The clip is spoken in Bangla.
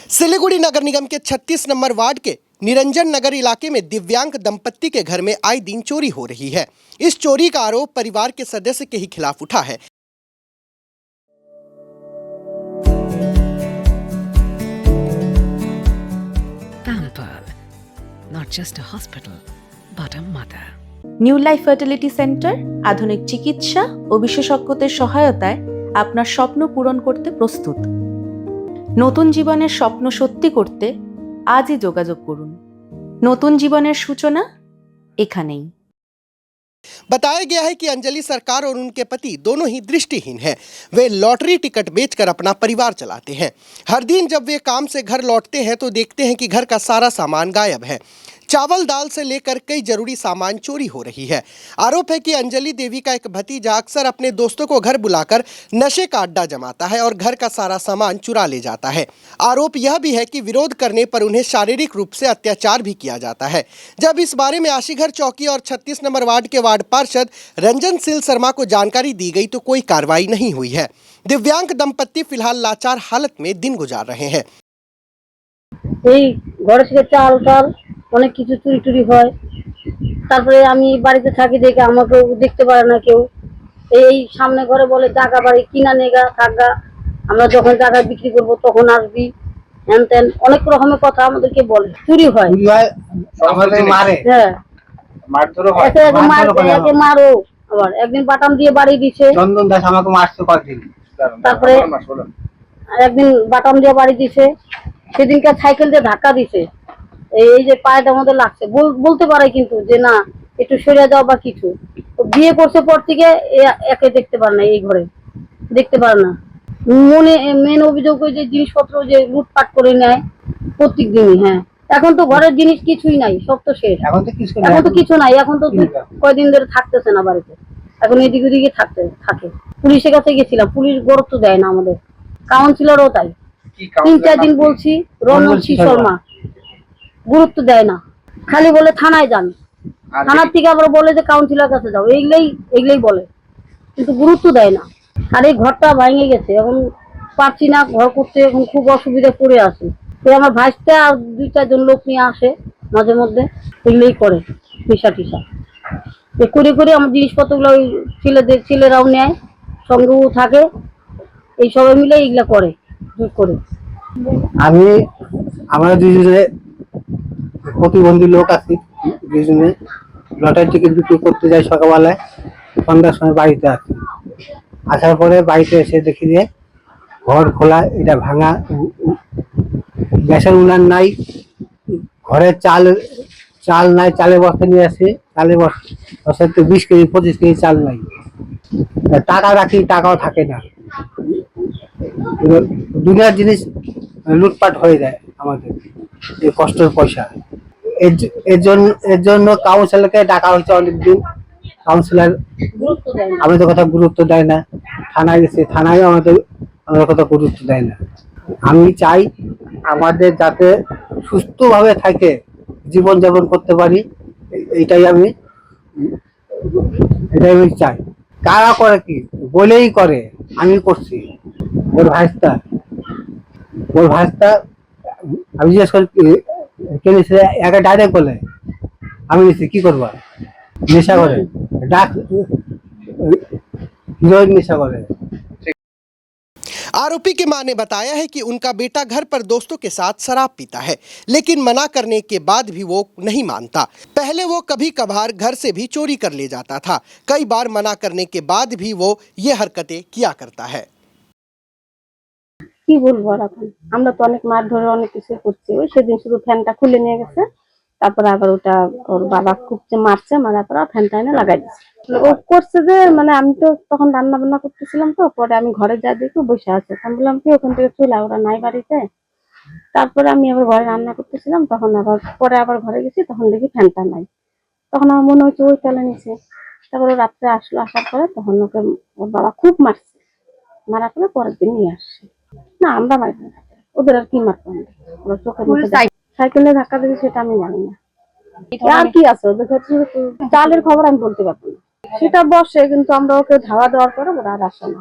सिलीगुड़ी नगर निगम के 36 नंबर वार्ड के निरंजन नगर इलाके में दिव्यांग दंपत्ति के घर में आए दिन चोरी हो रही है। इस चोरी का आरोप परिवार के सदस्य के ही खिलाफ उठा है। Pampered, not just a hospital, but a mother. New life fertility centre আধুনিক চিকিৎসা ও বিশেষজ্ঞদের সহায়তায় আপনার স্বপ্ন পূরণ করতে প্রস্তুত। নতুন জীবনের স্বপ্ন সত্যি করতে আজই যোগাযোগ করুন। নতুন জীবনের সূচনা এখানেই। बताया गया है कि अंजलि सरकार और उनके पति दोनों ही दृष्टिहीन हैं। वे लॉटरी टिकट बेचकर अपना परिवार चलाते हैं। हर दिन जब वे काम से घर लौटते हैं तो देखते हैं कि घर का सारा सामान गायब है। चावल दाल से लेकर कई जरूरी सामान चोरी हो रही है। आरोप है कि अंजलि देवी का एक भतीजा अक्सर अपने दोस्तों को घर बुलाकर नशे का अड्डा जमाता है और घर का सारा सामान चुरा ले जाता है। आरोप यह भी है कि विरोध करने पर उन्हें शारीरिक रूप से अत्याचार भी किया जाता है। जब इस बारे में आशीघर चौकी और 36 नंबर वार्ड के वार्ड पार्षद रंजन सिल शर्मा को जानकारी दी गई तो कोई कार्रवाई नहीं हुई है। दिव्यांग दंपत्ति फिलहाल लाचार हालत में दिन गुजार रहे हैं। অনেক কিছু চুরি টুরি হয়। তারপরে আমি বাড়িতে থাকি দেখে আমাকে দেখতে পারে না কেউ। এই সামনে ঘরে বলে জায়গা বাড়ি কিনা নেগা থাকগা, আমরা যখন জায়গা বিক্রি করব তখন আসবি, হ্যান ত্যান অনেক রকমের কথা আমাদেরকে বলে। চুরি হয়, মারে, হ্যাঁ মারধর হয়, একে মারো। আবার একদিন বাটাম দিয়ে বাড়ি দিছে। চন্দন দাস আমাকে মারছে কতদিন। তারপরে একদিন বাটাম দিয়ে বাড়ি দিছে, সেদিনকে সাইকেল দিয়ে ধাক্কা দিছে। এই যে পায়েটা আমাদের লাগছে, বলতে পারে কিন্তু যে না একটু সরে যাও বা কিছু। বিয়ে করছে পর থেকে একে দেখতে পারে না, এই ঘরে দেখতে পারে না। মেন অভিযোগ ওই যে জিনিসপত্র যে লুটপাট করে নেয় প্রত্যেক দিনই। হ্যাঁ, এখন তো ঘরের জিনিস কিছুই নাই, সব তো শেষ। এখন তো কিছু নাই, এখন তো কয়দিন ধরে থাকতেছে না বাড়িতে, এখন এদিকে ওদিকে থাকে। পুলিশের কাছে গেছিলাম, পুলিশ গুরুত্ব দেয় না আমাদের। কাউন্সিলরও তাই, 3-4 দিন বলছি, রণবীর শর্মা গুরুত্ব দেয় না, খালি বলে থানায় যান, থানার থেকে আবার বলে যে কাউন্সিলর কাছে যাও, এইগুলাই বলে, কিন্তু গুরুত্ব দেয় না। আর এই ঘরটা ভেঙে গেছে, এখন পারছি না ঘর করতে, এখন খুব অসুবিধা পড়ে আছে। তো আমার ভাইটা আর 2-4 জন লোক নিয়ে আসে মাঝে মধ্যে, এগুলোই করে নেশা টিসা করে আমার জিনিসপত্রগুলো ওই ছেলেরাও নেয়, সঙ্গেও থাকে, এই সবাই মিলে এইগুলা করে করে। আমি আমরা দুজনে প্রতিবন্ধী লোক আছি, দুজনে লটারি টিকিট বিক্রি করতে যাই সকালবেলায়, সন্ধ্যার সময় বাড়িতে আসি। আসার পরে বাড়িতে এসে দেখি যে ঘর খোলা, এটা ভাঙা, গ্যাসের উনান নাই, ঘরে চাল নাই, চালের বস্তা নিয়ে আসি, চালের বস্তা 20 কেজি 25 কেজি চাল নাই, টাকা রাখি টাকাও থাকে না, দুনিয়ার জিনিস লুটপাট হয়ে যায় আমাদের, এই কষ্টের পয়সা। এর জন্য কাউন্সিলরকে ডাকা হয়েছে অনেকদিন, কাউন্সিলর আমাদের কথা গুরুত্ব দেয় না। থানায় গেছে, থানায় আমাদের কথা গুরুত্ব দেয় না। আমি চাই আমাদের যাতে সুস্থভাবে থাকে, জীবনযাপন করতে পারি, এটাই আমি চাই। কারা করে কি বলেই করে, আমি করছি। ওর ভাইস্তা আমি জিজ্ঞেস করি কেনেছে, একা ডাইরেক্ট বলে আমি নিচ্ছি, কি করবা, নেশা করে, হিরোইন নেশা করে। आरोपी की मां ने बताया है कि उनका बेटा घर पर दोस्तों के साथ शराब पीता है, लेकिन मना करने के बाद भी वो नहीं मानता। पहले वो कभी कभार घर से भी चोरी कर ले जाता था, कई बार मना करने के बाद भी वो ये हरकतें किया करता है। কি বলবো আর এখন, আমরা তো অনেক মার ধরে অনেক কিছু করছি। ওই সেদিন শুধু ফ্যানটা খুলে নিয়ে গেছে, তারপরে আবার ওটা ওর বাবা খুব মারছে, মারার পর ফ্যানটা এনে লাগাই দিচ্ছে। ও করছে যে মানে আমি তো তখন রান্না বান্না করতেছিলাম, তো পরে আমি ঘরে যা দেখি বসে আছে, আমি বললাম কি ওখান থেকে চলে, ওরা নাই বাড়িতে। তারপরে আমি আবার ঘরে রান্না করতেছিলাম, তখন আবার ঘরে গেছি, তখন দেখি ফ্যানটা নাই। তখন আমার মনে হচ্ছে ওই ফেলে নিছে। তারপরে রাত্রে আসলো, আসার পরে তখন ওকে ওর বাবা খুব মারছে, মারার পরে পরের দিন নিয়ে আসছে। না আমরা মারি না, ওদের আর কি মারতো, ওরা চোখের মধ্যে সাইকেলে ধাক্কা দিয়েছে সেটা আমি জানি না। আর কি আছে ওদের ক্ষেত্রে, চালের খবর আমি বলতে পারবো না। সেটা বসে, কিন্তু আমরা ওকে ধাওয়া দেওয়ার পরে ওরা আর আসে না।